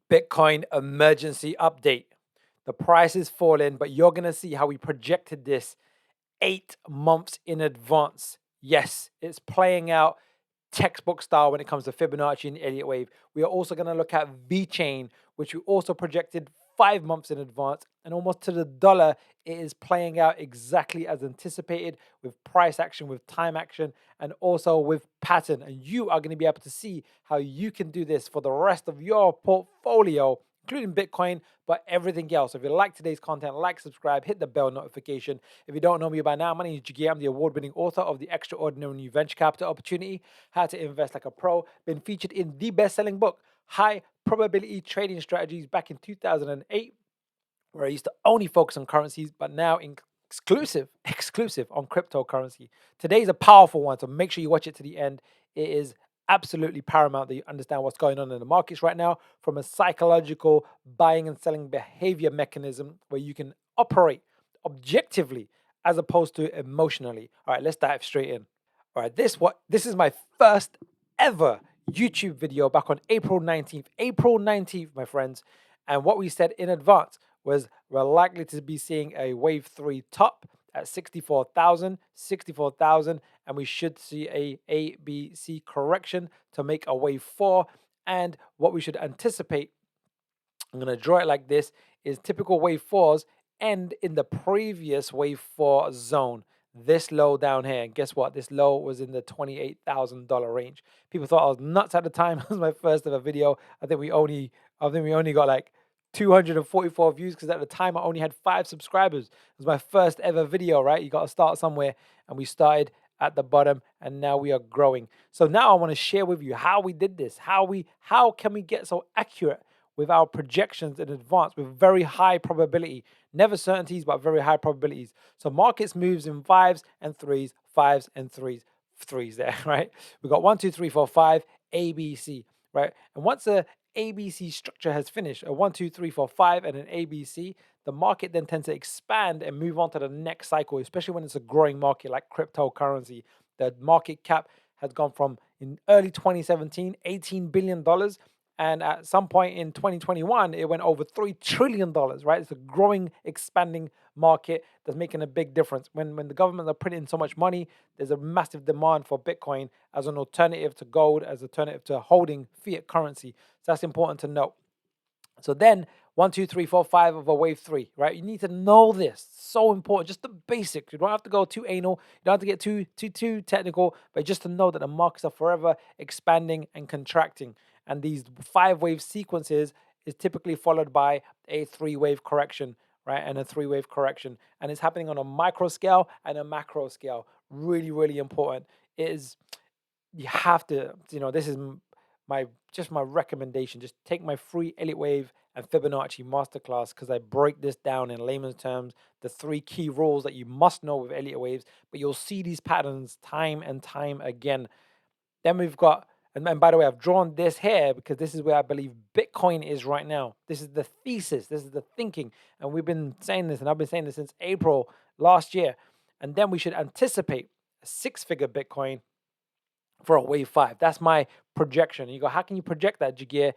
Bitcoin emergency update. The price is falling, but you're going to see how we projected this 8 months in advance. Yes, it's playing out textbook style when it comes to Fibonacci and Elliott wave. We are also going to look at VeChain, which we also projected 5 months in advance, and almost to the dollar, it is playing out exactly as anticipated with price action, with time action, and also with pattern. And you are going to be able to see how you can do this for the rest of your portfolio, including Bitcoin, but everything else. If you like today's content, like, subscribe, hit the bell notification. If you don't know me by now, my name is Jagir. I'm the award-winning author of The Extraordinary New Venture Capital Opportunity, How to Invest Like a Pro. Been featured in the best-selling book, High Probability Trading Strategies, back in 2008, where I used to only focus on currencies, but now exclusive on cryptocurrency. Today's a powerful one, so make sure you watch it to the end. It is absolutely paramount that you understand what's going on in the markets right now from a psychological buying and selling behavior mechanism where you can operate objectively as opposed to emotionally. All right, let's dive straight in. All right, this is my first ever YouTube video back on April 19th. April 19th, my friends. And what we said in advance was we're likely to be seeing a wave 3 top at 64,000, and we should see a ABC correction to make a wave 4. And what we should anticipate, I'm going to draw it like this, is typical wave 4s end in the previous wave 4 zone. This low down here, and guess what? This low was in the $28,000 range. People thought I was nuts at the time. It was my first ever video. I think we only got like 244 views because at the time I only had 5 subscribers. It was my first ever video, right? You got to start somewhere, and we started at the bottom, and now we are growing. So now I want to share with you how we did this. How can we get so accurate with our projections in advance with very high probability, never certainties, but very high probabilities. So markets moves in 5s and 3s, 5s and 3s there, right? We got 1, 2, 3, 4, 5, ABC, right? And once the ABC structure has finished, a 1, 2, 3, 4, 5, and an ABC, the market then tends to expand and move on to the next cycle, especially when it's a growing market like cryptocurrency. The market cap has gone from, in early 2017, $18 billion. And at some point in 2021, it went over $3 trillion, right? It's a growing, expanding market that's making a big difference. When the government are printing so much money, there's a massive demand for Bitcoin as an alternative to gold, as an alternative to holding fiat currency. So that's important to note. So then 1, 2, 3, 4, 5 of a wave 3, right? You need to know this. So important. Just the basics. You don't have to go too anal. You don't have to get too technical, but just to know that the markets are forever expanding and contracting. And these 5-wave sequences is typically followed by a 3-wave correction, right? And a 3-wave correction. And it's happening on a micro scale and a macro scale. Really, really important. You have to, this is my recommendation. Just take my free Elliott wave and Fibonacci masterclass, because I break this down in layman's terms, the 3 key rules that you must know with Elliott waves, but you'll see these patterns time and time again. Then we've got, and by the way, I've drawn this here because this is where I believe Bitcoin is right now. This is the thesis. This is the thinking. And we've been saying this, and I've been saying this since April last year. And then we should anticipate a 6-figure Bitcoin for a wave 5. That's my projection. You go, how can you project that, Jagir?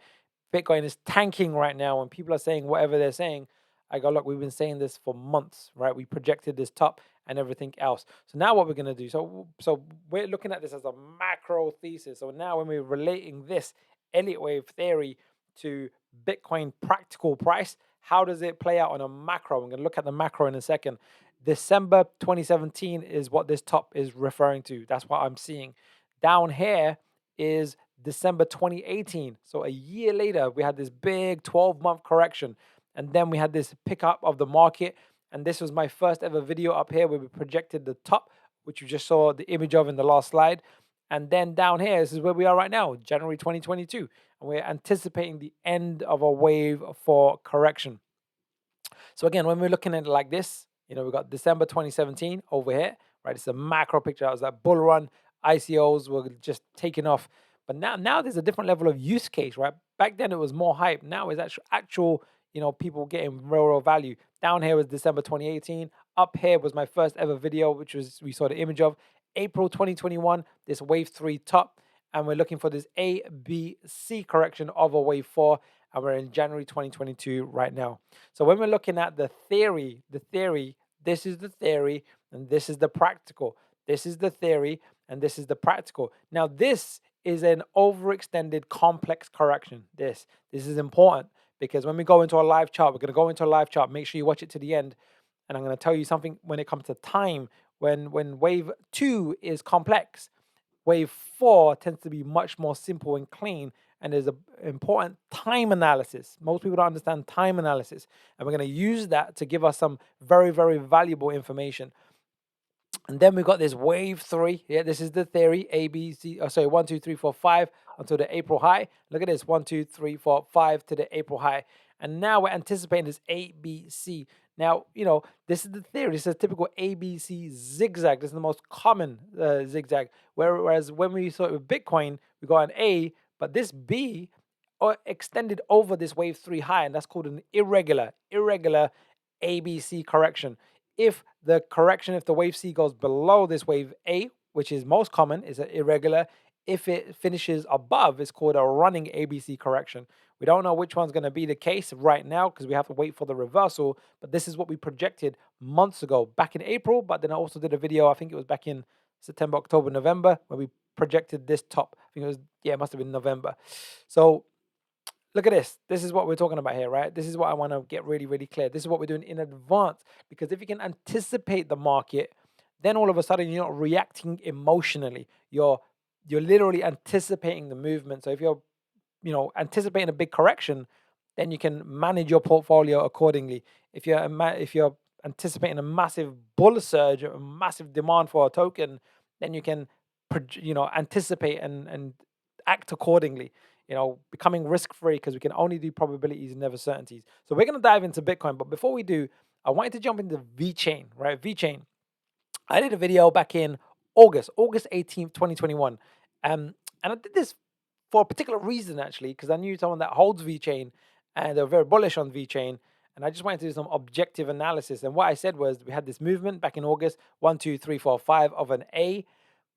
Bitcoin is tanking right now. When people are saying whatever they're saying, I go, look, we've been saying this for months, right? We projected this top and everything else. So now what we're going to do, so we're looking at this as a macro thesis. So now when we're relating this Elliott wave theory to Bitcoin practical price, how does it play out on a macro? I'm going to look at the macro in a second. December 2017 is what this top is referring to. That's what I'm seeing. Down here is December 2018. So a year later, we had this big 12-month correction. And then we had this pickup of the market. And this was my first ever video up here where we projected the top, which you just saw the image of in the last slide. And then down here, this is where we are right now, January 2022. And we're anticipating the end of a wave for correction. So again, when we're looking at it like this, we've got December 2017 over here, right? It's a macro picture. That was that bull run. ICOs were just taking off. But now there's a different level of use case, right? Back then it was more hype. Now it's actual people getting real value. Down here was December 2018. Up here was my first ever video, which we saw the image of April 2021, this wave 3 top. And we're looking for this ABC correction of a wave 4. and we're in January 2022 right now. So when we're looking at the theory, this is the theory and this is the practical. This is the theory and this is the practical. Now this is an overextended complex correction. This is important because when we go into a live chart, we're going to go into a live chart. Make sure you watch it to the end. And I'm going to tell you something when it comes to time. When wave 2 is complex, wave 4 tends to be much more simple and clean. And there's an important time analysis. Most people don't understand time analysis. And we're going to use that to give us some very, very valuable information. And then we've got this wave 3. Yeah, this is the theory. A, B, C, 1, 2, 3, 4, 5 until the April high. Look at this. 1, 2, 3, 4, 5 to the April high. And now we're anticipating this A, B, C. Now, this is the theory. This is a typical ABC zigzag. This is the most common zigzag. Whereas when we saw it with Bitcoin, we got an A, but this B extended over this wave 3 high, and that's called an irregular ABC correction. If the wave C goes below this wave A, which is most common, is an irregular. If it finishes above, it's called a running ABC correction. We don't know which one's going to be the case right now because we have to wait for the reversal, but this is what we projected months ago, back in April, but then I also did a video, I think it was back in September, October, November, where we projected this top. I think it must have been November. So look at this. This is what we're talking about here, right? This is what I want to get really, really clear. This is what we're doing in advance, because if you can anticipate the market, then all of a sudden you're not reacting emotionally. You're literally anticipating the movement. So if you're, anticipating a big correction, then you can manage your portfolio accordingly. If you're anticipating a massive bull surge, a massive demand for a token, then you can, anticipate and act accordingly. Becoming risk-free, because we can only do probabilities and never certainties. So we're going to dive into Bitcoin. But before we do, I wanted to jump into VeChain, right? VeChain. I did a video back in August 18th, 2021. And I did this for a particular reason, actually, because I knew someone that holds VeChain and they're very bullish on VeChain. And I just wanted to do some objective analysis. And what I said was we had this movement back in August, 1, 2, 3, 4, 5 of an A.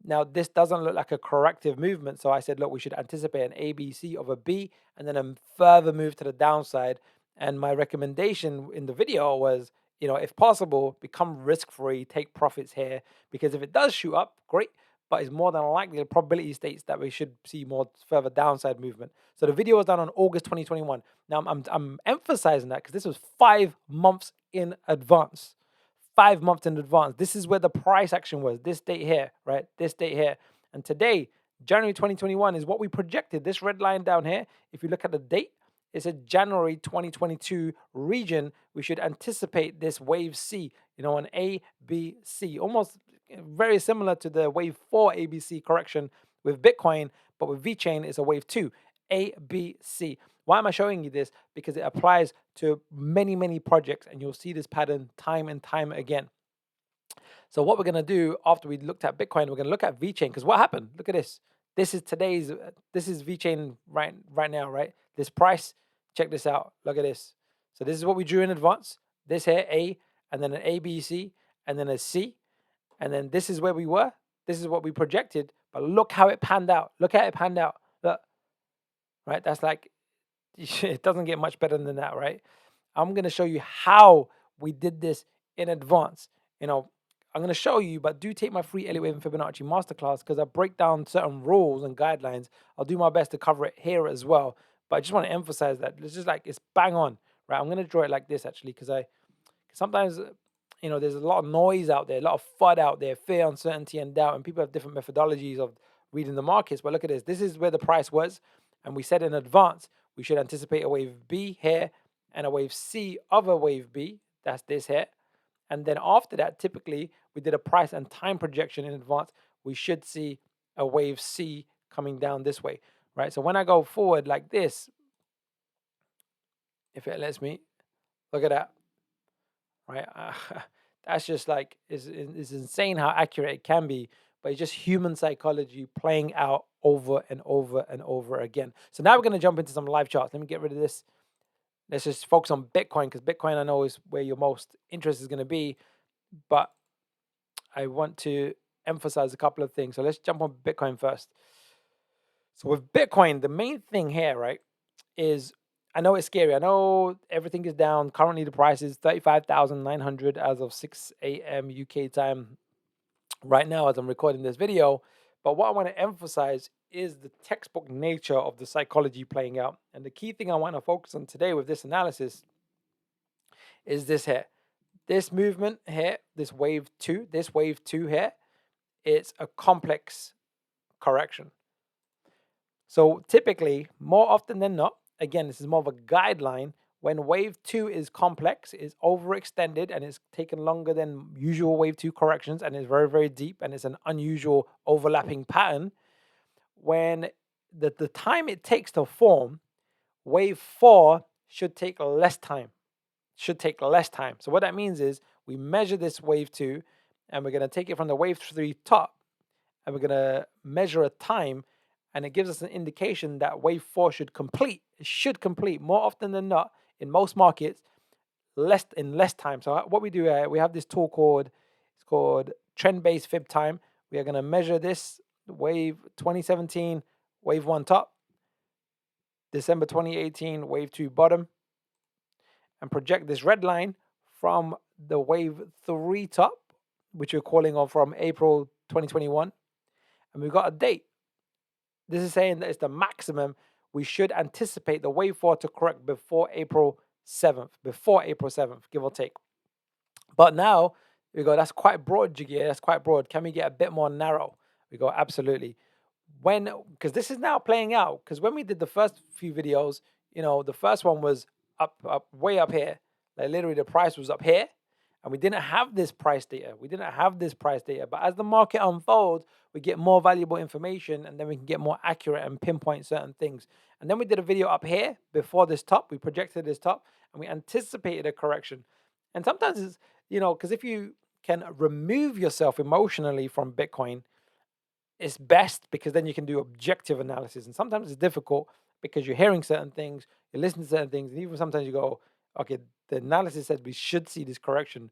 Now, this doesn't look like a corrective movement. So I said, look, we should anticipate an ABC of a B and then a further move to the downside. And my recommendation in the video was, if possible, become risk-free, take profits here. Because if it does shoot up, great. But it's more than likely the probability states that we should see more further downside movement. So the video was done on August 2021. Now, I'm emphasizing that because this was 5 months in advance. 5 months in advance. This is where the price action was. This date here, right? This date here. And today, January 2021, is what we projected. This red line down here, if you look at the date, it's a January 2022 region. We should anticipate this wave C, an A, B, C. Almost very similar to the wave 4 ABC correction with Bitcoin, but with VeChain, it's a wave 2, A, B, C. Why am I showing you this? Because it applies to many, many projects, and you'll see this pattern time and time again. So what we're going to do after we looked at Bitcoin, we're going to look at VeChain, because what happened? Look at this. This is VeChain right now, right? This price, check this out. Look at this. So this is what we drew in advance. This here, A, and then an A, B, C, and then a C. And then this is where we were. This is what we projected. But look how it panned out. Look how it panned out. Look. Right? That's like, it doesn't get much better than that, right? I'm going to show you how we did this in advance. I'm going to show you, but do take my free Elliott and Fibonacci Masterclass, because I break down certain rules and guidelines. I'll do my best to cover it here as well. But I just want to emphasize that it's just like, it's bang on, right? I'm going to draw it like this, actually, because sometimes, there's a lot of noise out there, a lot of FUD out there, fear, uncertainty, and doubt, and people have different methodologies of reading the markets. But look at this. This is where the price was, and we said in advance we should anticipate a wave B here and a wave C of a wave B. That's this here. And then after that, typically, we did a price and time projection in advance. We should see a wave C coming down this way, right? So when I go forward like this, if it lets me, look at that, right? That's just like, it's insane how accurate it can be, but it's just human psychology playing out over and over and over again. So now we're going to jump into some live charts. Let me get rid of this. Let's just focus on Bitcoin, because Bitcoin I know is where your most interest is going to be, but I want to emphasize a couple of things. So let's jump on Bitcoin first. So with Bitcoin, the main thing here, right, is I know it's scary. I know everything is down. Currently, the price is 35,900 as of 6 a.m. UK time right now as I'm recording this video. But what I want to emphasize is the textbook nature of the psychology playing out. And the key thing I want to focus on today with this analysis is this here. This movement here, this wave two here, it's a complex correction. So typically, more often than not, again, this is more of a guideline. When wave two is complex, is overextended, and it's taken longer than usual wave two corrections, and is very, very deep, and it's an unusual overlapping pattern. When the time it takes to form, wave four should take less time. So what that means is we measure this wave two, and we're going to take it from the wave three top, and we're going to measure a time, and it gives us an indication that wave four should complete. It should complete more often than not in most markets in less time. So what we do, we have this tool called trend-based fib time. We are going to measure this wave 2017 wave one top, December 2018 wave two bottom, and project this red line from the wave three top, which we're calling on from April 2021, and we've got a date. This is saying that it's the maximum. We should anticipate the wave four to correct before April 7th, give or take. But now we go, that's quite broad, Jagir. That's quite broad. Can we get a bit more narrow? We go, absolutely. Because this is now playing out. Because when we did the first few videos, the first one was way up here. Like literally the price was up here. And we didn't have this price data. But as the market unfolds, we get more valuable information, and then we can get more accurate and pinpoint certain things. And then we did a video up here before this top. We projected this top, and we anticipated a correction. And sometimes it's, because if you can remove yourself emotionally from Bitcoin, it's best, because then you can do objective analysis. And sometimes it's difficult because you're hearing certain things, you're listening to certain things, and even sometimes you go, okay, the analysis says we should see this correction,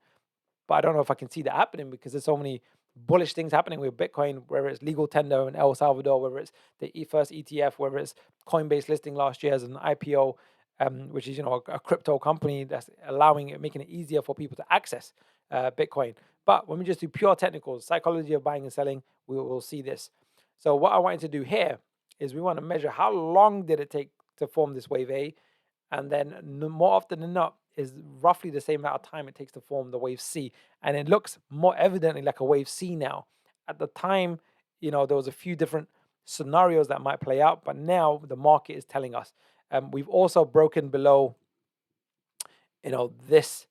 but I don't know if I can see that happening because there's so many bullish things happening with Bitcoin, whether it's legal tender in El Salvador, whether it's the first ETF, whether it's Coinbase listing last year as an IPO, which is a crypto company that's making it easier for people to access Bitcoin. But when we just do pure technicals, psychology of buying and selling, we will see this. So what I wanted to do here is we want to measure how long did it take to form this wave A, and then more often than not is roughly the same amount of time it takes to form the wave C. And it looks more evidently like a wave C now. At the time, there was a few different scenarios that might play out, but now the market is telling us. We've also broken below, this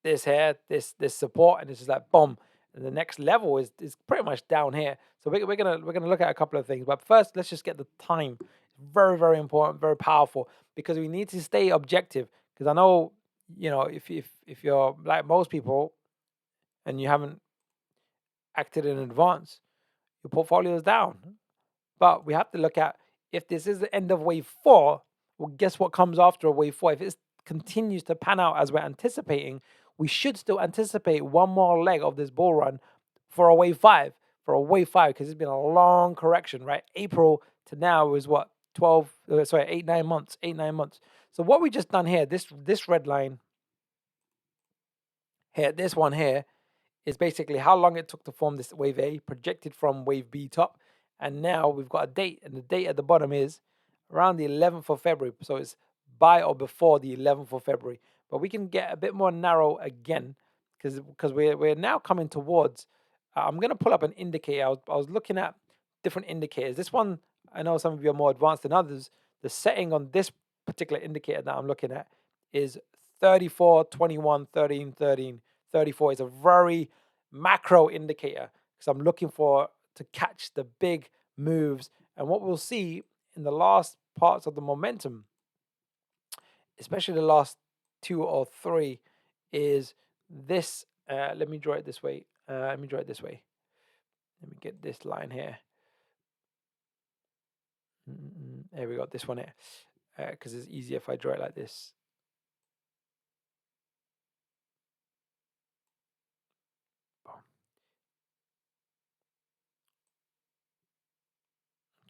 here, this support, and it's just like boom. And the next level is pretty much down here. So we're gonna look at a couple of things. But first, let's just get the time. Very, very important, very powerful, because we need to stay objective. Because I know, if you're like most people and you haven't acted in advance, your portfolio is down. But we have to look at, if this is the end of wave four, well, guess what comes after a wave four? If it continues to pan out as we're anticipating, we should still anticipate one more leg of this bull run for a wave five, because it's been a long correction, right? April to now is what, 8-9 months. So what we just done here, this red line here, this one here, is basically how long it took to form this wave A, projected from wave B top. And now we've got a date, and the date at the bottom is around the 11th of February. So it's by or before the 11th of February. But we can get a bit more narrow again, because we're now coming towards, I'm going to pull up an indicator. I was looking at different indicators. This one, I know some of you are more advanced than others. The setting on this particular indicator that I'm looking at is 34, 21, 13, 13, 34. It's a very macro indicator, because I'm looking to catch the big moves. And what we'll see in the last parts of the momentum, especially the last 2 or 3, is this. Let me draw it this way. Let me get this line here. There we go. This one here, because it's easier if I draw it like this.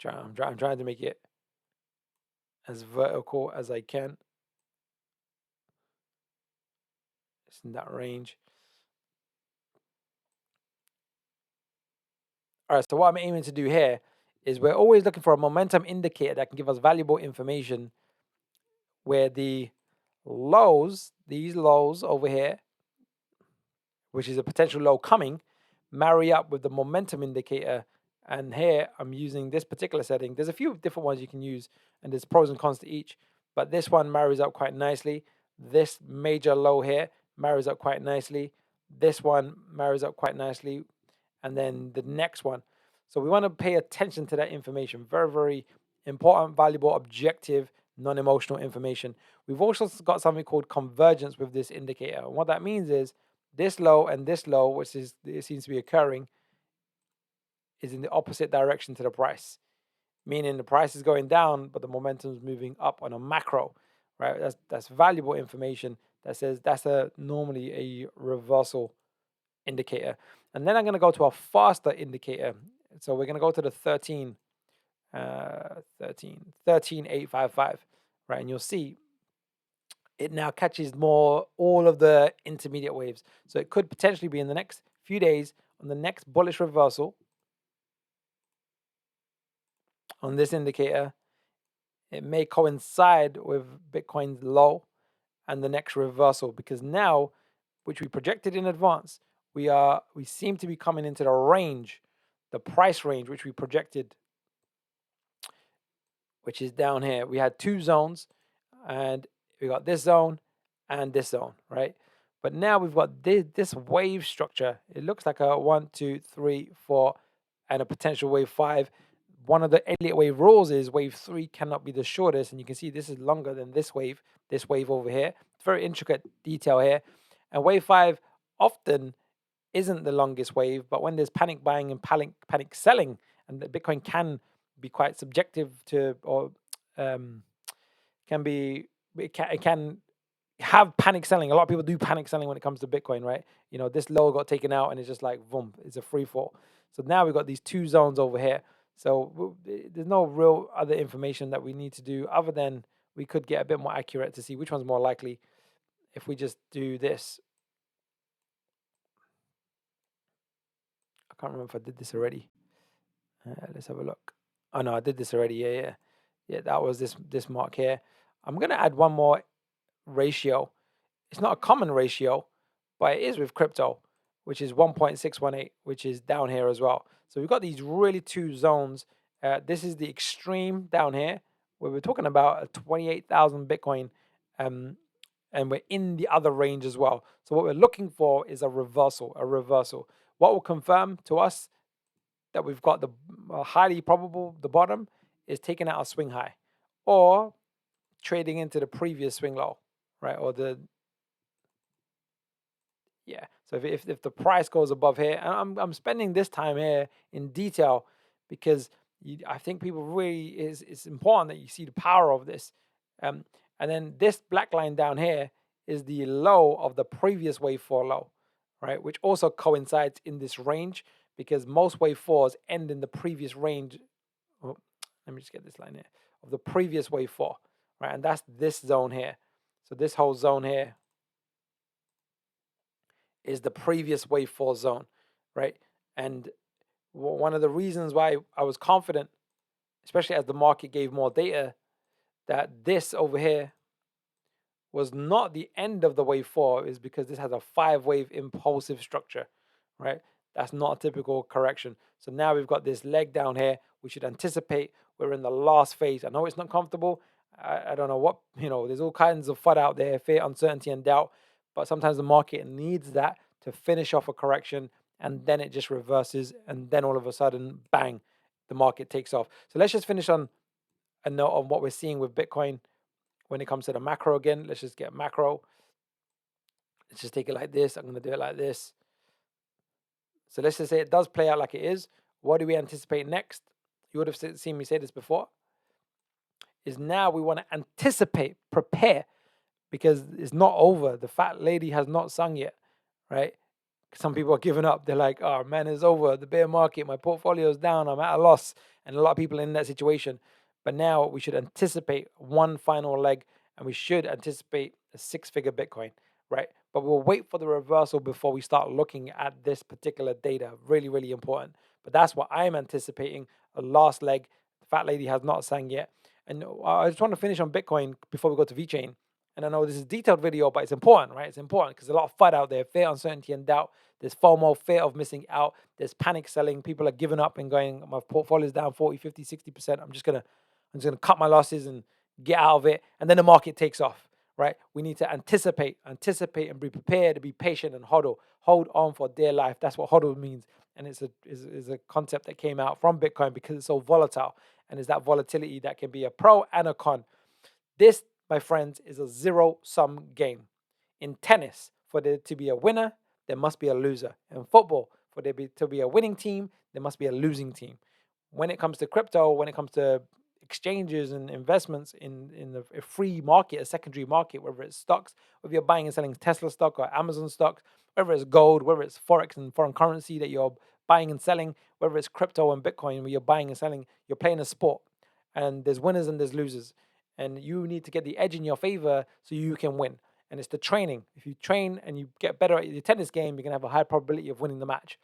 I'm trying to make it as vertical as I can. It's in that range. All right, so what I'm aiming to do here is we're always looking for a momentum indicator that can give us valuable information where the lows, these lows over here, which is a potential low coming, marry up with the momentum indicator. And here I'm using this particular setting. There's a few different ones you can use, and there's pros and cons to each, but this one marries up quite nicely. This major low here marries up quite nicely. This one marries up quite nicely. And then the next one. So we want to pay attention to that information. Very, very important, valuable, objective, non-emotional information. We've also got something called convergence with this indicator. And what that means is this low and this low, which is it seems to be occurring, is in the opposite direction to the price, meaning the price is going down, but the momentum is moving up on a macro, right? That's valuable information that says that's normally a reversal indicator. And then I'm going to go to a faster indicator. So we're going to go to the 13855, right? And you'll see it now catches more all of the intermediate waves. So it could potentially be in the next few days on the next bullish reversal on this indicator. It may coincide with Bitcoin's low and the next reversal, because now, which we projected in advance, we seem to be coming into the range, the price range, which we projected, which is down here. We had two zones, and we got this zone and this zone, right? But now we've got this wave structure. It looks like a 1, 2, 3, 4, and a potential wave 5. One of the Elliott wave rules is wave 3 cannot be the shortest, and you can see this is longer than this wave over here. It's very intricate detail here. And wave 5 often isn't the longest wave, but when there's panic buying and panic selling, and the Bitcoin can be quite subjective to, or it can have panic selling. A lot of people do panic selling when it comes to Bitcoin, right? You know, this low got taken out and it's just like, boom, it's a free fall. So now we've got these two zones over here. So there's no real other information that we need to do other than we could get a bit more accurate to see which one's more likely if we just do this. I can't remember if I did this already. Let's have a look. Oh no, I did this already. Yeah. That was this mark here. I'm gonna add one more ratio. It's not a common ratio, but it is with crypto, which is 1.618, which is down here as well. So we've got these really two zones. This is the extreme down here, where we're talking about a 28,000 Bitcoin, and we're in the other range as well. So what we're looking for is a reversal. What will confirm to us that we've got the highly probable, the bottom is taking out a swing high, or trading into the previous swing low, right? Or so if the price goes above here, and I'm spending this time here in detail because I think people really it's important that you see the power of this. And then this black line down here is the low of the previous wave 4 low, right? Which also coincides in this range because most wave 4s end in the previous range. Oh, let me just get this line here of the previous wave 4, right? And that's this zone here. So this whole zone here is the previous wave 4 zone, right? And one of the reasons why I was confident, especially as the market gave more data, that this over here was not the end of the wave 4 is because this has a 5-wave impulsive structure, right? That's not a typical correction. So now we've got this leg down here. We should anticipate we're in the last phase. I know it's not comfortable. I don't know what, there's all kinds of FUD out there, fear, uncertainty, and doubt. But sometimes the market needs that to finish off a correction, and then it just reverses, and then all of a sudden, bang, the market takes off. So let's just finish on a note on what we're seeing with Bitcoin when it comes to the macro again. Let's just get macro. Let's just take it like this. I'm going to do it like this. So let's just say it does play out like it is. What do we anticipate next? You would have seen me say this before. Is now we want to anticipate, prepare, because it's not over. The fat lady has not sung yet, right? Some people are giving up. They're like, oh man, it's over. The bear market, my portfolio is down. I'm at a loss. And a lot of people are in that situation. But now we should anticipate one final leg, and we should anticipate a 6-figure Bitcoin, right? But we'll wait for the reversal before we start looking at this particular data. Really, really important. But that's what I'm anticipating, a last leg. The fat lady has not sang yet. And I just want to finish on Bitcoin before we go to VeChain. And I know this is a detailed video, but it's important, right? It's important because there's a lot of FUD out there, fear, uncertainty, and doubt. There's FOMO, fear of missing out. There's panic selling. People are giving up and going, my portfolio is down 40, 50, 60%. I'm just gonna cut my losses and get out of it. And then the market takes off, right? We need to anticipate and be prepared to be patient and hold on for dear life. That's what hodl means. And it's a concept that came out from Bitcoin because it's so volatile. And it's that volatility that can be a pro and a con. This, my friends, is a zero-sum game. In tennis, for there to be a winner, there must be a loser. In football, for there to be a winning team, there must be a losing team. When it comes to crypto, when it comes to exchanges and investments in a free market, a secondary market, whether it's stocks, whether you're buying and selling Tesla stock or Amazon stock, whether it's gold, whether it's Forex and foreign currency that you're buying and selling, whether it's crypto and Bitcoin where you're buying and selling, you're playing a sport. And there's winners and there's losers. And you need to get the edge in your favor so you can win. And it's the training. If you train and you get better at your tennis game, you're going to have a high probability of winning the match.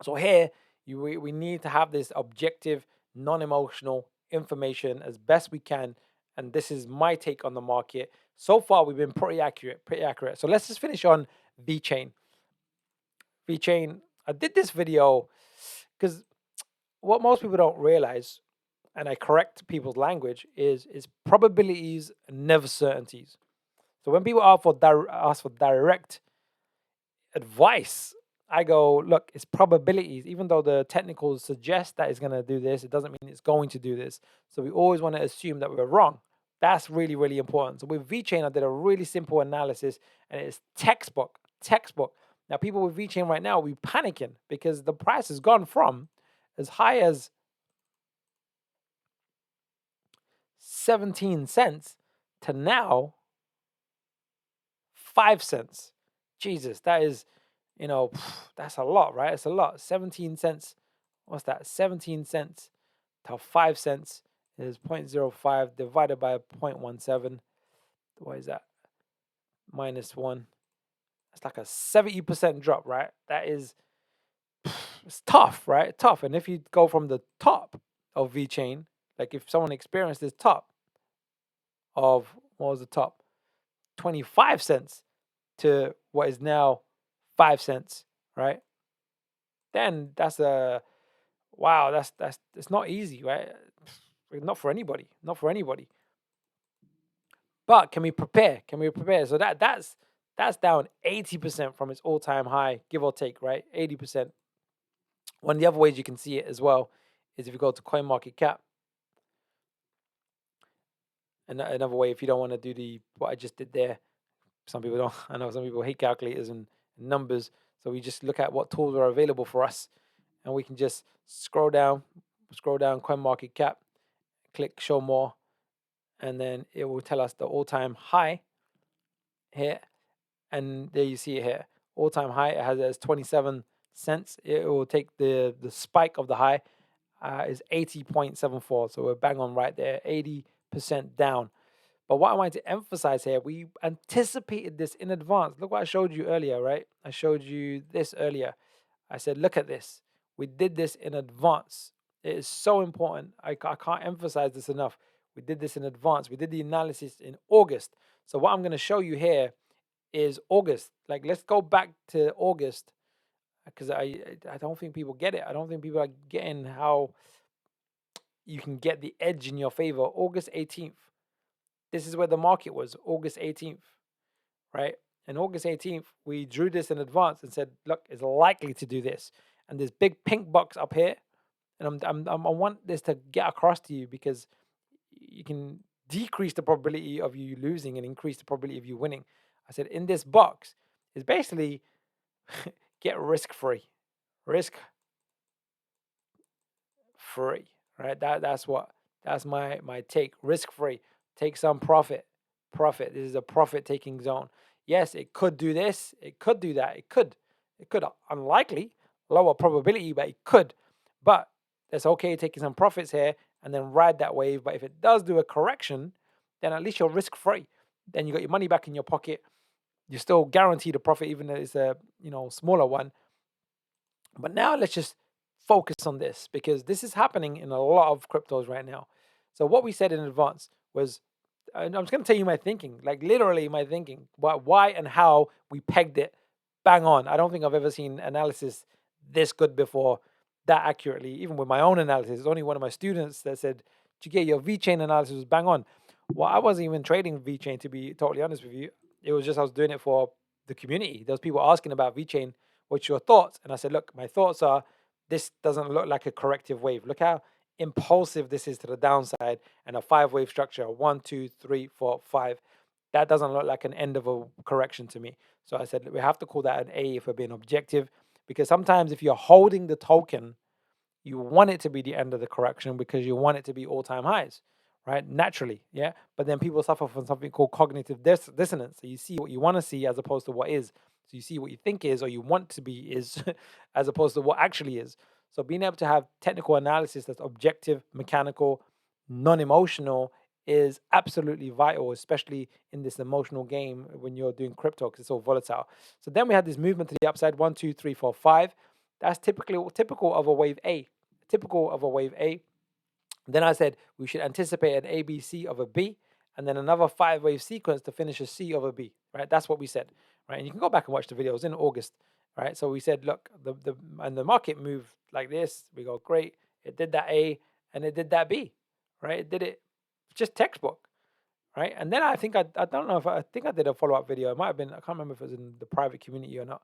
So here, we need to have this objective, non-emotional information as best we can. And this is my take on the market. So far, we've been pretty accurate. So let's just finish on VeChain. VeChain, I did this video because what most people don't realize, and I correct people's language, is probabilities and never certainties. So when people ask for direct advice, I go, look, it's probabilities. Even though the technicals suggest that it's going to do this, it doesn't mean it's going to do this. So we always want to assume that we're wrong. That's really, really important. So with VeChain, I did a really simple analysis, and it's textbook. Now, people with VeChain right now, we're panicking because the price has gone from as high as 17 cents to now 5 cents. Jesus, that is, that's a lot, right? It's a lot. 17 cents. What's that? 17 cents to 5 cents is 0.05 divided by 0.17. What is that? Minus 1. It's like a 70% drop, right? That is, it's tough, right? Tough. And if you go from the top of VeChain, like if someone experienced this top of, what was the top? 25 cents to what is now 5 cents, right? Then that's wow, that's it's not easy, right? Not for anybody. But can we prepare? So that's down 80% from its all-time high, give or take, right? 80%. One of the other ways you can see it as well is if you go to CoinMarketCap. And another way, if you don't want to do what I just did there, some people don't. I know some people hate calculators and numbers. So we just look at what tools are available for us. And we can just scroll down CoinMarketCap, click show more. And then it will tell us the all-time high here. And there you see it here. All-time high, it has as 27 cents. It will take the spike of the high is 80.74. So we're bang on right there, 80% down. But what I wanted to emphasize here, we anticipated this in advance. Look what I showed you earlier, right? I showed you this earlier. I said, look at this. We did this in advance. It is so important. I can't emphasize this enough. We did this in advance. We did the analysis in August. So what I'm going to show you here is August. Like, let's go back to August because I don't think people get it. I don't think people are getting how you can get the edge in your favor. August 18th. This is where the market was, August 18th, right? And August 18th, we drew this in advance and said, look, it's likely to do this. And this big pink box up here, and I want this to get across to you because you can decrease the probability of you losing and increase the probability of you winning. I said in this box is basically get risk-free. Risk-free, right? That's my take, risk-free. Take some profit. This is a profit-taking zone. Yes, it could do this. It could do that. It could. Unlikely, lower probability, but it could. But it's okay taking some profits here and then ride that wave. But if it does do a correction, then at least you're risk free. Then you got your money back in your pocket. You're still guaranteed a profit, even though it's a smaller one. But now let's just focus on this, because this is happening in a lot of cryptos right now. So what we said in advance was, and I'm just going to tell you my thinking, like literally my thinking, why and how we pegged it bang on. I don't think I've ever seen analysis this good before, that accurately. Even with my own analysis, it's only one of my students that said, Jagir, your VeChain analysis was bang on. Well, I wasn't even trading VeChain, to be totally honest with you. It was just I was doing it for the community. There was people asking about VeChain, what's your thoughts? And I said, look, my thoughts are, this doesn't look like a corrective wave. Look how impulsive this is to the downside, and a 5-wave structure, 1, 2, 3, 4, 5. That doesn't look like an end of a correction to me. So I said, we have to call that an A if we're being objective, because sometimes if you're holding the token, you want it to be the end of the correction because you want it to be all-time highs, right? Naturally, yeah. But then people suffer from something called cognitive dissonance. So you see what you want to see as opposed to what is. So you see what you think is or you want to be is as opposed to what actually is. So being able to have technical analysis that's objective, mechanical, non-emotional is absolutely vital, especially in this emotional game when you're doing crypto, because it's so volatile. So then we had this movement to the upside, 1, 2, 3, 4, 5. That's typical of a wave A. Typical of a wave A. Then I said we should anticipate an ABC of a B, and then another 5-wave sequence to finish a C of a B. Right? That's what we said. Right? And you can go back and watch the videos in August. Right? So we said, look, the market moved like this. We go, great. It did that A and it did that B. Right? It did it just textbook. Right? And then I think I don't know if I think I did a follow-up video. It might have been, I can't remember if it was in the private community or not.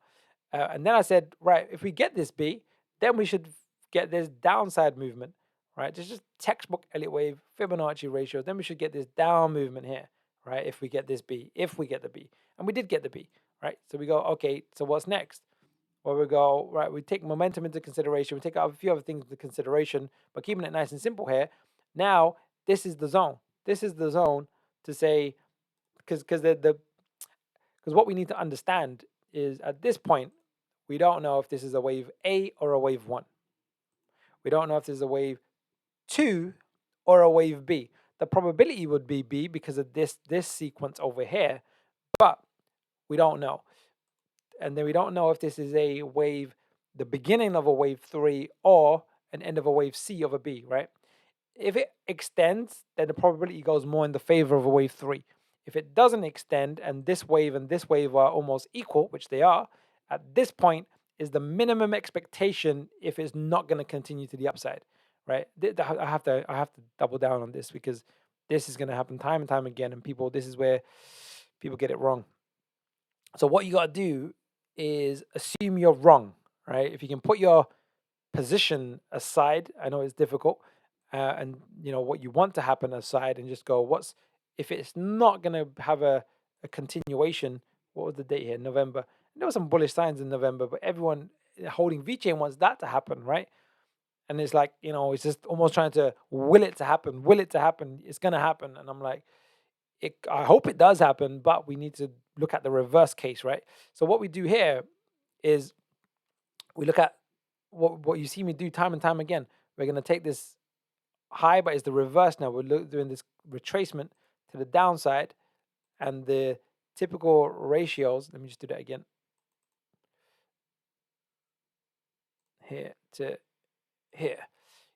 And then I said, right, if we get this B, then we should get this downside movement, right? Just textbook Elliott wave, Fibonacci ratios. Then we should get this down movement here, right? If we get this B, if we get the B. And we did get the B, right? So we go, okay, so what's next? Well, we go, right, we take momentum into consideration. We take a few other things into consideration, but keeping it nice and simple here. Now, this is the zone. This is the zone to say, because what we need to understand is at this point, we don't know if this is a wave A or a wave 1. We don't know if this is a wave 2 or a wave B. The probability would be B because of this sequence over here, but we don't know. And then we don't know if this is a wave, the beginning of a wave 3 or an end of a wave C of a B, right? If it extends, then the probability goes more in the favor of a wave 3. If it doesn't extend and this wave are almost equal, which they are, at this point is the minimum expectation if it's not going to continue to the upside, right? I have to double down on this because this is going to happen time and time again, and this is where people get it wrong. So what you got to do is assume you're wrong, right? If you can put your position aside, I know it's difficult, and what you want to happen aside, and just go, if it's not going to have a continuation? What was the date here? November. There were some bullish signs in November, but everyone holding VeChain wants that to happen, right? And it's like, it's just almost trying to will it to happen. It's going to happen. And I'm like, I hope it does happen, but we need to look at the reverse case, right? So what we do here is we look at what you see me do time and time again. We're going to take this high, but it's the reverse now. We're doing this retracement to the downside, and the typical ratios. Let me just do that again. Here to here.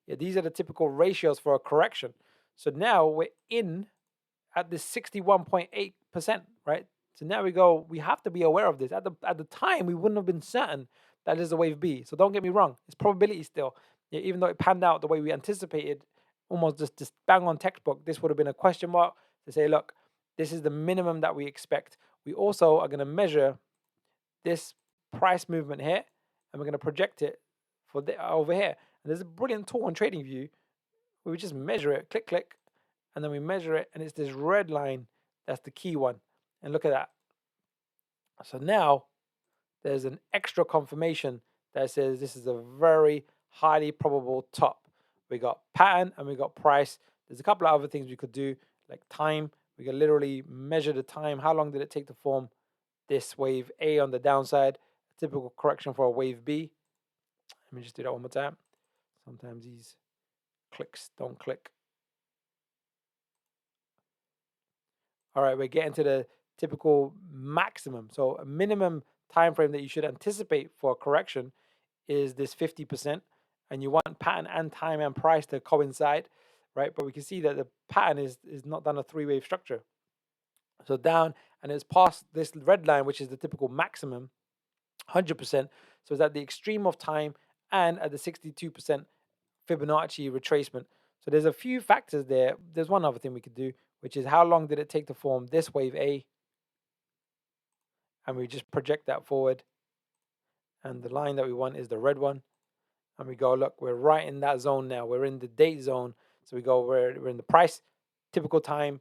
Yeah, these are the typical ratios for a correction. So now we're in at this 61.8%, right? So now we have to be aware of this. At the time, we wouldn't have been certain that is a wave B. So don't get me wrong, it's probability still. Yeah, even though it panned out the way we anticipated, almost just bang on textbook, this would have been a question mark to say, look, this is the minimum that we expect. We also are going to measure this price movement here, and we're going to project it for over here. And there's a brilliant tool on TradingView where we just measure it, click, and then we measure it, and it's this red line. That's the key one. And look at that. So now there's an extra confirmation that says this is a very highly probable top. We got pattern and we got price. There's a couple of other things we could do, like time. We can literally measure the time. How long did it take to form this wave A on the downside? A typical correction for a wave B. Let me just do that one more time. Sometimes these clicks don't click. All right, we're getting to the typical maximum. So a minimum time frame that you should anticipate for a correction is this 50%, and you want pattern and time and price to coincide, right? But we can see that the pattern is not done a three-wave structure. So down, and it's past this red line, which is the typical maximum, 100%. So it's at the extreme of time and at the 62% Fibonacci retracement. So there's a few factors there. There's one other thing we could do, which is how long did it take to form this wave A? And we just project that forward. And the line that we want is the red one. And we go, look, we're right in that zone now. We're in the date zone. So we go, we're in the price, typical time,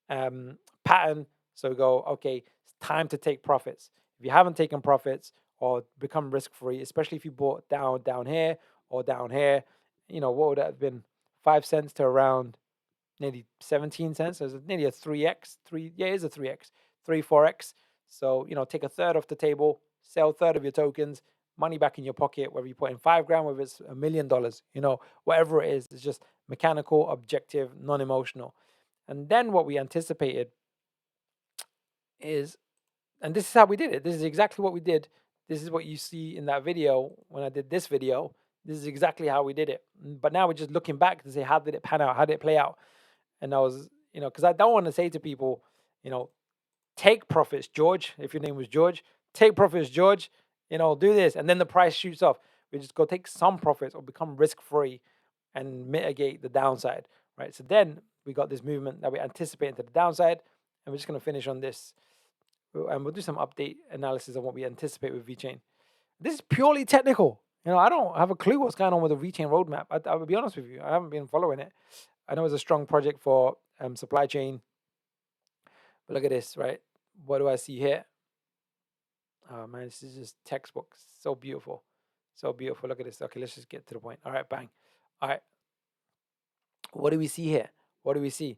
pattern. So we go, okay, it's time to take profits. If you haven't taken profits or become risk-free, especially if you bought down here or down here, what would that have been? 5 cents to around nearly 17 cents. So it's nearly a 3x. It is a 3x, 4x. So, take a third off the table, sell a third of your tokens, money back in your pocket, whether you put in 5 grand, whether it's $1 million, whatever it is, it's just mechanical, objective, non-emotional. And then what we anticipated is, and this is how we did it. This is exactly what we did. This is what you see in that video. When I did this video, this is exactly how we did it. But now we're just looking back to say, how did it pan out? How did it play out? And I was, because I don't want to say to people, take profits, George. If your name was George, take profits, George. Do this, and then the price shoots off. We just go take some profits or become risk-free and mitigate the downside, right? So then we got this movement that we anticipate to the downside, and we're just going to finish on this. And we'll do some update analysis on what we anticipate with VeChain. This is purely technical. I don't have a clue what's going on with the VeChain roadmap. I will be honest with you. I haven't been following it. I know it's a strong project for supply chain. But look at this, right? What do I see here? Oh man, this is just textbook. So beautiful. So beautiful. Look at this. Okay, let's just get to the point. All right, bang. All right. What do we see here? What do we see?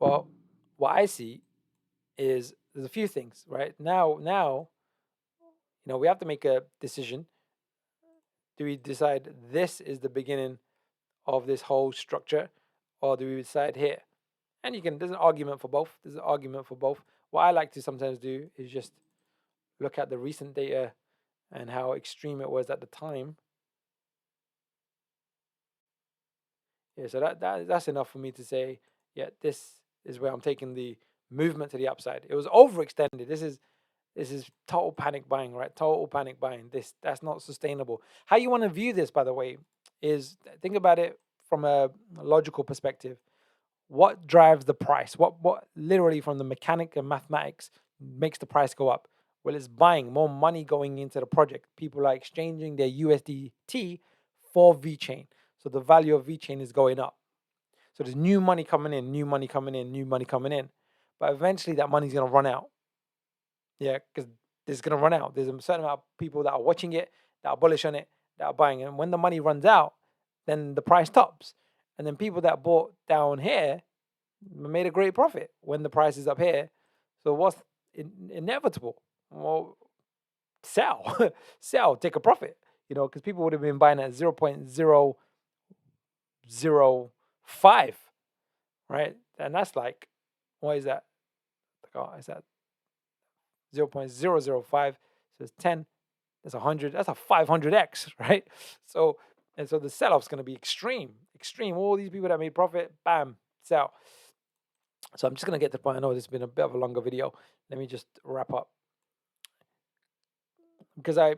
Well, what I see is there's a few things, right? Now, we have to make a decision. Do we decide this is the beginning of this whole structure, or do we decide here? And there's an argument for both. There's an argument for both. What I like to sometimes do is just look at the recent data and how extreme it was at the time. Yeah, so that's enough for me to say, yeah, this is where I'm taking the movement to the upside. It was overextended. This is total panic buying, right? Total panic buying. That's not sustainable. How you want to view this, by the way, is think about it from a logical perspective. What drives the price? What literally from the mechanic and mathematics makes the price go up? Well, it's buying, more money going into the project. People are exchanging their USDT for VeChain. So the value of VeChain is going up. So there's new money coming in, new money coming in, new money coming in. But eventually that money's going to run out. Yeah, because it's going to run out. There's a certain amount of people that are watching it, that are bullish on it, that are buying. And when the money runs out, then the price tops. And then people that bought down here made a great profit when the price is up here. So what's inevitable? Well, sell, sell, take a profit, because people would have been buying at 0.005, right? And that's like, what is that? Is that 0.005? So it's 10, that's 100, that's a 500x, right? So the sell-off's going to be extreme. All these people that made profit, bam, sell. So I'm just going to get to the point. I know this has been a bit of a longer video. Let me just wrap up. Because I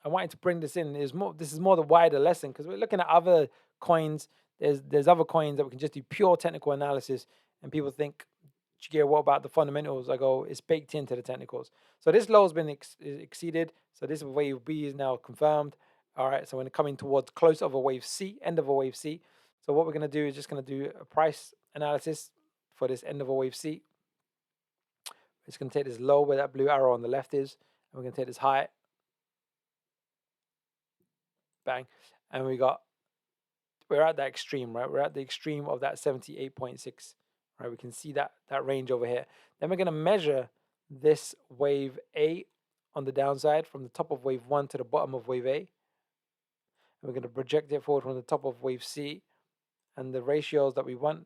wanted to bring this in. This is more the wider lesson, because we're looking at other coins. There's other coins that we can just do pure technical analysis, and people think, Jagir, what about the fundamentals? I go, it's baked into the technicals. So this low has been exceeded. So this wave B is now confirmed. All right, so we're coming towards close of a wave C, end of a wave C. So what we're going to do is just going to do a price analysis for this end of a wave C. It's going to take this low where that blue arrow on the left is, and we're going to take this high. Bang. And we're at that extreme, right? We're at the extreme of that 78.6, right? We can see that range over here. Then we're going to measure this wave A on the downside from the top of wave 1 to the bottom of wave A. And we're going to project it forward from the top of wave C. And the ratios that we want,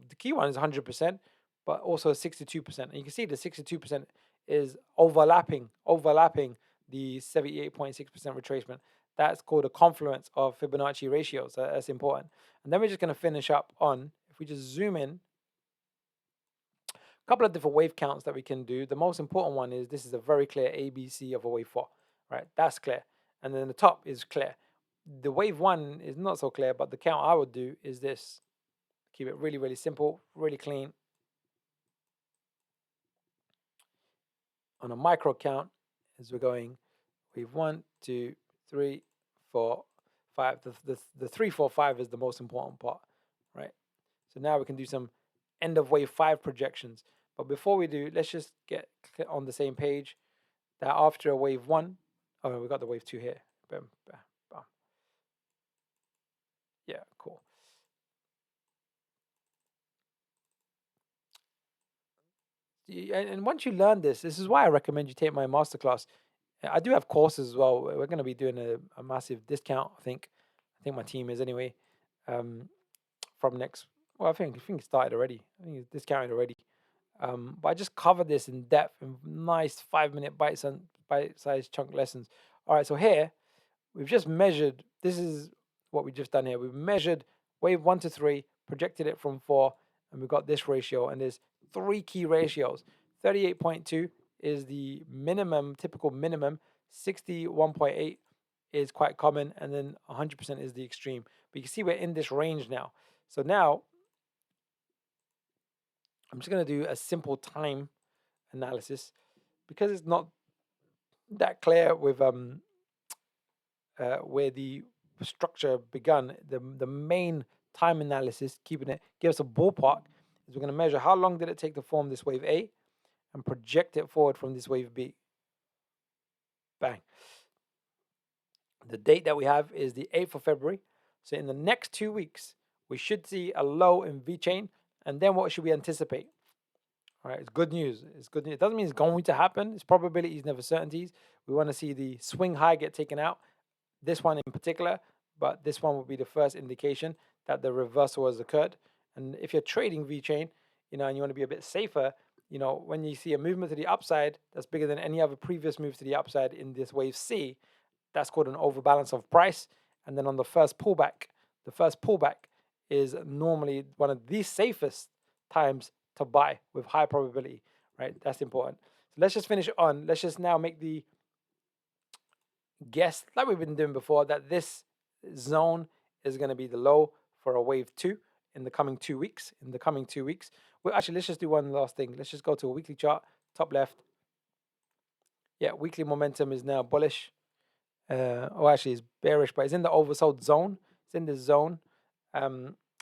the key one is 100%, but also 62%. And you can see the 62% is overlapping the 78.6% retracement. That's called a confluence of Fibonacci ratios. That's important. And then we're just going to finish up on, if we just zoom in, a couple of different wave counts that we can do. The most important one is this is a very clear ABC of a wave 4, right? That's clear. And then the top is clear. The wave 1 is not so clear, but the count I would do is this. Keep it really, really simple, really clean. On a micro count, as we're going, wave 1, 2, 3, 4, 5. The 3, 4, 5 is the most important part, right? So now we can do some end of wave 5 projections. But before we do, let's just get on the same page that after a wave 1, oh, we got the wave 2 here. Boom, bam, bam. Yeah, cool. And once you learn this is why I recommend you take my masterclass. I do have courses as well. We're going to be doing a massive discount, I think. I think my team is anyway. From next, well, I think it started already. I think it's discounted already. But I just cover this in depth in nice 5-minute bite-sized chunk lessons. All right, so here we've just measured. This is what we've just done here. We've measured wave 1 to 3, projected it from 4, and we've got this ratio. And there's 3 key ratios. 38.2 is the minimum, typical minimum. 61.8 is quite common, and then 100% is the extreme. But you can see we're in this range now. So now I'm just going to do a simple time analysis because it's not that clear with where the structure begun. The main time analysis, keeping it, give us a ballpark, is we're going to measure how long did it take to form this wave A and project it forward from this wave B. Bang. The date that we have is the 8th of February. So in the next 2 weeks, we should see a low in VeChain. And then what should we anticipate? All right, it's good news. It's good news. It doesn't mean it's going to happen. It's probabilities, never certainties. We want to see the swing high get taken out. This one in particular, but this one will be the first indication that the reversal has occurred. And if you're trading VeChain, and you want to be a bit safer, when you see a movement to the upside that's bigger than any other previous move to the upside in this wave C, that's called an overbalance of price. And then on the first pullback is normally one of the safest times to buy with high probability, right? That's important. So let's just finish on. Let's just now make the guess, like we've been doing before, that this zone is going to be the low for a wave 2 in the coming 2 weeks. Well, actually, let's just do one last thing. Let's just go to a weekly chart, top left. Yeah, weekly momentum is now bullish. Actually, it's bearish, but it's in the oversold zone. It's in this zone,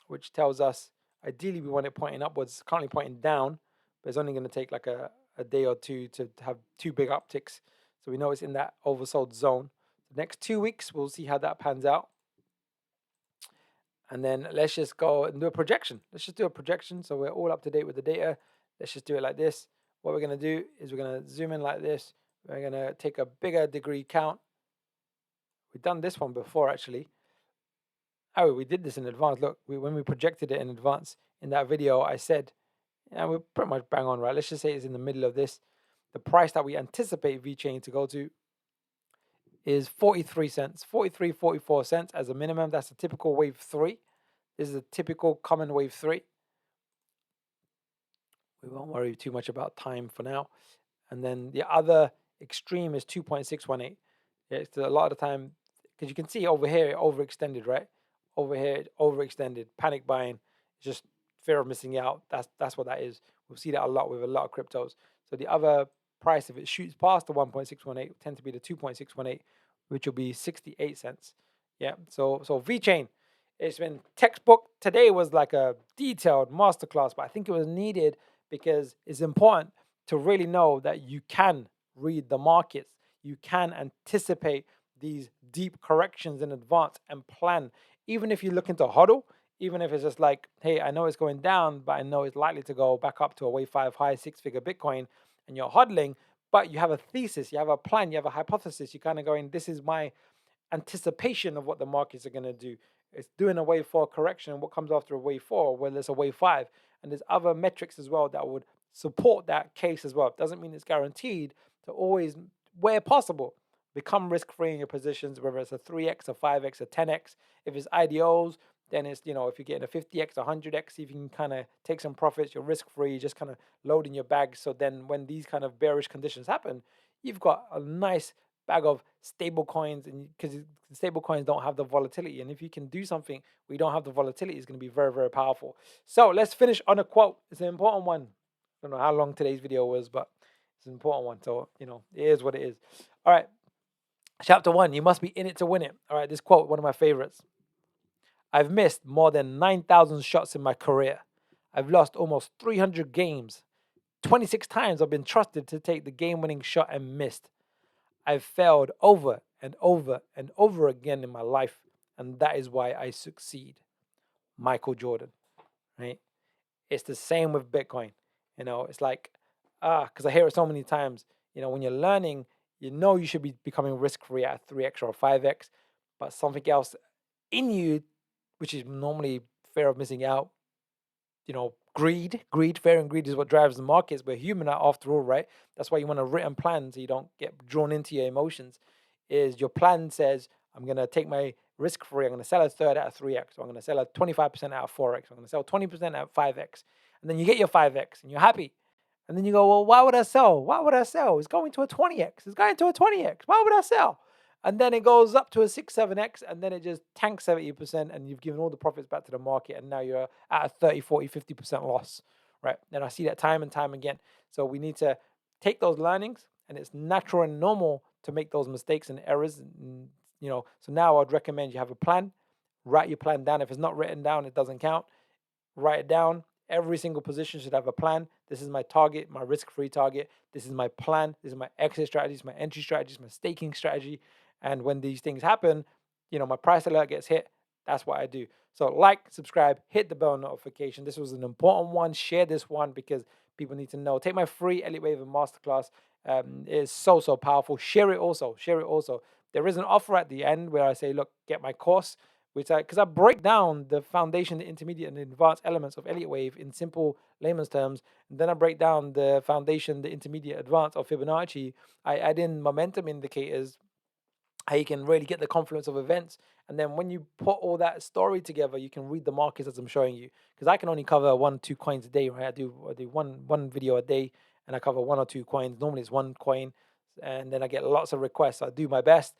which tells us ideally we want it pointing upwards. It's currently pointing down, but it's only going to take like a day or two to have 2 big upticks. So we know it's in that oversold zone. The next 2 weeks, we'll see how that pans out. And then let's just go and do a projection. Let's just do a projection so we're all up to date with the data. Let's just do it like this. What we're going to do is we're going to zoom in like this. We're going to take a bigger degree count. We've done this one before, actually. Oh, we did this in advance. Look, when we projected it in advance in that video, I said, we're pretty much bang on, right? Let's just say it's in the middle of this. The price that we anticipate VeChain to go to is 43 cents, 43, 44 cents as a minimum. That's a typical wave 3. This is a typical common wave 3. We won't worry too much about time for now. And then the other extreme is 2.618. Yeah, it's a lot of time, because you can see over here, it overextended, right? Over here, it overextended, panic buying, just fear of missing out. That's what that is. We'll see that a lot with a lot of cryptos. So the other price, if it shoots past the 1.618, tend to be the 2.618, which will be 68 cents. Yeah, so VeChain, it's been textbook. Today was like a detailed masterclass, but I think it was needed because it's important to really know that you can read the markets. You can anticipate these deep corrections in advance and plan. Even if you look into HODL, even if it's just like, hey, I know it's going down, but I know it's likely to go back up to a wave 5 high 6-figure Bitcoin, and you're hodling, but you have a thesis, you have a plan, you have a hypothesis. You're kind of going, this is my anticipation of what the markets are going to do. It's doing a wave 4 correction. What comes after a wave 4? Well, there's a wave 5. and there's other metrics as well that would support that case as well. It doesn't mean it's guaranteed to always, where possible, become risk-free in your positions, whether it's a 3x, a 5x, a 10x. If it's IDOs, then it's, if you're getting a 50x, a 100x, if you can kind of take some profits, you're risk-free, just kind of load in your bag. So then when these kind of bearish conditions happen, you've got a nice bag of stable coins, and because stable coins don't have the volatility, and if you can do something where you don't have the volatility, it's going to be very, very powerful. So let's finish on a quote. It's an important one. I don't know how long today's video was, but it's an important one. So it is what it is. All right, chapter 1, you must be in it to win it. All right, this quote, one of my favorites. I've missed more than 9,000 shots in my career. I've lost almost 300 games. 26 times I've been trusted to take the game-winning shot and missed. I've failed over and over and over again in my life, and that is why I succeed. Michael Jordan, right? It's the same with Bitcoin. It's like, because I hear it so many times, when you're learning, you should be becoming risk-free at 3x or 5x, but something else in you, which is normally fear of missing out, greed, fear and greed is what drives the markets. We're human after all, right? That's why you want a written plan so you don't get drawn into your emotions. Is your plan says, I'm going to take my risk free, I'm going to sell a third at a 3x, or I'm going to sell a 25% at a 4x, I'm going to sell 20% at 5x. And then you get your 5x and you're happy. And then you go, well, why would I sell? Why would I sell? It's going to a 20x. It's going to a 20x. Why would I sell? And then it goes up to a 6, 7x, and then it just tanks 70%, and you've given all the profits back to the market, and now you're at a 30, 40, 50% loss, right? And I see that time and time again. So we need to take those learnings, and it's natural and normal to make those mistakes and errors. So now I'd recommend you have a plan. Write your plan down. If it's not written down, it doesn't count. Write it down. Every single position should have a plan. This is my target, my risk-free target. This is my plan. This is my exit strategies, my entry strategies, my staking strategy. And when these things happen, my price alert gets hit. That's what I do. So like, subscribe, hit the bell notification. This was an important one. Share this one because people need to know. Take my free Elliott Wave Masterclass. It is so, so powerful. Share it also. There is an offer at the end where I say, look, get my course, because I break down the foundation, the intermediate, and the advanced elements of Elliott Wave in simple layman's terms. And then I break down the foundation, the intermediate, advanced of Fibonacci. I add in momentum indicators, how you can really get the confluence of events. And then when you put all that story together, you can read the markets as I'm showing you. Because I can only cover 1-2 coins a day, right? I do one video a day, and I cover 1 or 2 coins. Normally it's 1 coin, and then I get lots of requests. I do my best.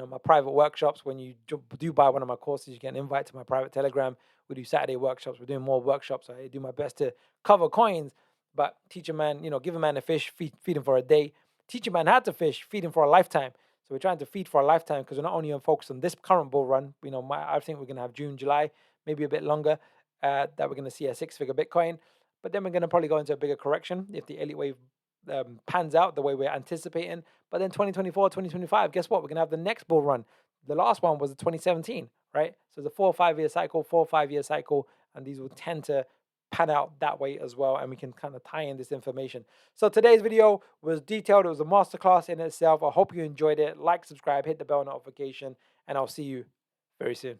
My private workshops, when you do buy one of my courses, you get an invite to my private Telegram. We do Saturday workshops. We're doing more workshops. I do my best to cover coins, but teach a man, give a man a fish, feed him for a day. Teach a man how to fish, feed him for a lifetime. So we're trying to feed for a lifetime because we're not only focused on this current bull run. I think we're going to have June, July, maybe a bit longer, that we're going to see a 6-figure Bitcoin. But then we're going to probably go into a bigger correction if the Elliott Wave pans out the way we're anticipating. But then 2024, 2025, guess what? We're going to have the next bull run. The last one was 2017, right? So it's a 4 or 5 year cycle, 4 or 5 year cycle, and these will tend to pan out that way as well, and we can kind of tie in this information. So today's video was detailed. It was a masterclass in itself. I hope you enjoyed it. Like, subscribe, hit the bell notification, and I'll see you very soon.